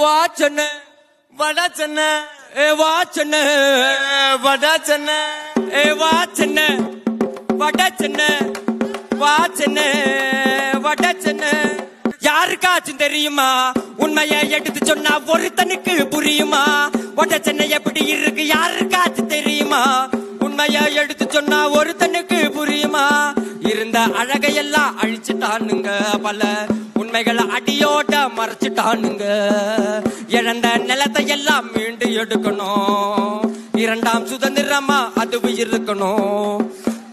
வா சென்னை வட சென்னை வா சென்னை வட சென்னை வா சென்னை வட சென்னை வா சென்னை வட சென்னை. யாருக்காச்சும் தெரியுமா உண்மையை எடுத்து சொன்னா ஒருத்தனுக்கு புரியுமா? வட சென்னை எப்படி இருக்கு யாருக்காச்சும் தெரியுமா? உண்மையை எடுத்து சொன்னா ஒருத்தனுக்கு புரியுமா? இருந்த அழகையெல்லாம் அழிச்சுட்டானுங்க, பல உண்மைகளை அடியோட மறைச்சிட்டானுங்க. இழந்த நிலத்தை எல்லாம் மீண்டு எடுக்கணும், இரண்டாம் சுதந்திரமா அதுவும் இருக்கணும்.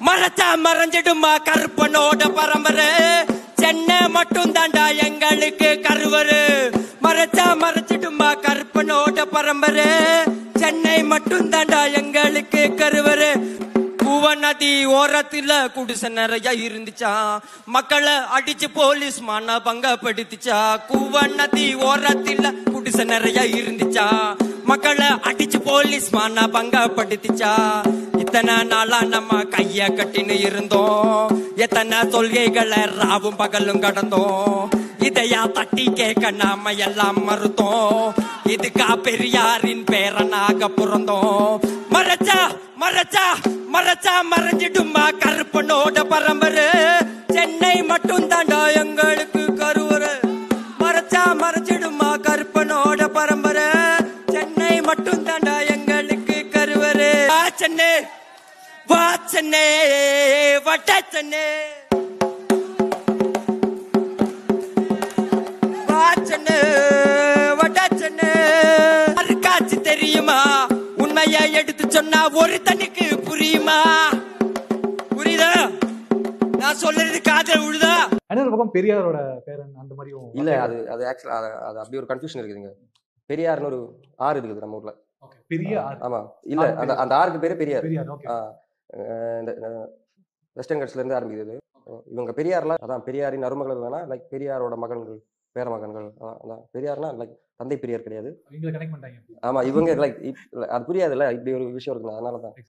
மறைச்சா மறைஞ்சிடுமா கருப்பனோட பரம்பரை, சென்னை மட்டும் தாண்டா எங்களுக்கு கருவரு. மறைச்சா மறைச்சிடுமா கருப்பனோட பரம்பரை, சென்னை மட்டும் தாண்டா எங்களுக்கு கருவரு. கூவ நதி ஓரத்துல குடிசை நிறைய இருந்துச்சா, மக்களை அடிச்சு போலீஸ் மான பங்கப்படுத்திச்சா. கூவ நதி ஓரத்துல குடிசை நிறைய இருந்துச்சா, மக்களை அடிச்சு போலீஸ் மான பங்கப்படுத்திச்சா. இத்தனை நாளா நம்ம கைய கட்டின்னு இருந்தோம், எத்தனை தொல்கைகளை ராவும் பகலும் கடந்தோம். இதையா தட்டி கேட்க நாம எல்லாம் மறுத்தோம், இதுக்கா பெரியாரின் பேரனாக பிறந்தோம். மறைச்சா மறைச்சா மறைச்சா மறைஞ்சிடுமா கருப்பனோட பரம்பரை, சென்னை மட்டும் தாண்டா எங்களுக்கு கருவரு. மறைச்சா மறைச்சிடுமா கருப்பனோட பரம்பரை, சென்னை மட்டும் தாண்டா எங்களுக்கு கருவரு. வா சென்னை வா சென்னை வட சென்னை வா சென்னை வட சென்னை. யாருக்காச்சு தெரியுமா உண்மையை எடுத்து சொன்னா ஒருத்தனுக்கு புரியுமா? புரியுதா நான் சொல்றது? காதல் உழுதா? இன்னொரு பக்கம் பெரியாரோட பேரன் அந்த மாதிரியும் இல்ல, அது அது ஆக்சுவலா அது அப்படி ஒரு கன்ஃபியூஷன் இருக்குதுங்க. பெரியார்னு ஒரு ஆறு இருக்குது நம்ம ஊர்ல. பெரிய ஆமா, இல்ல அந்த அந்த ஆறுக்கு பேரு பெரியார். ஓகே. இந்த வெஸ்டர்ன் கட்ஸ்ல இருந்து ஆரம்பிக்குது. இவங்க பெரியார்ல அதான் பெரியாரின் அருமகள் வேணா, லைக் பெரியாரோட மகன்கள் பேரமகன்கள். அதான் பெரியார்னா லைக் தந்தை பெரியார் கிடையாது. இவங்களை கனெக்ட் பண்ணிட்டாங்க. ஆமா, இவங்க லைக் அது புரியாதுல்ல, இப்படி ஒரு விஷயம் இருக்குங்க, அதனாலதான்.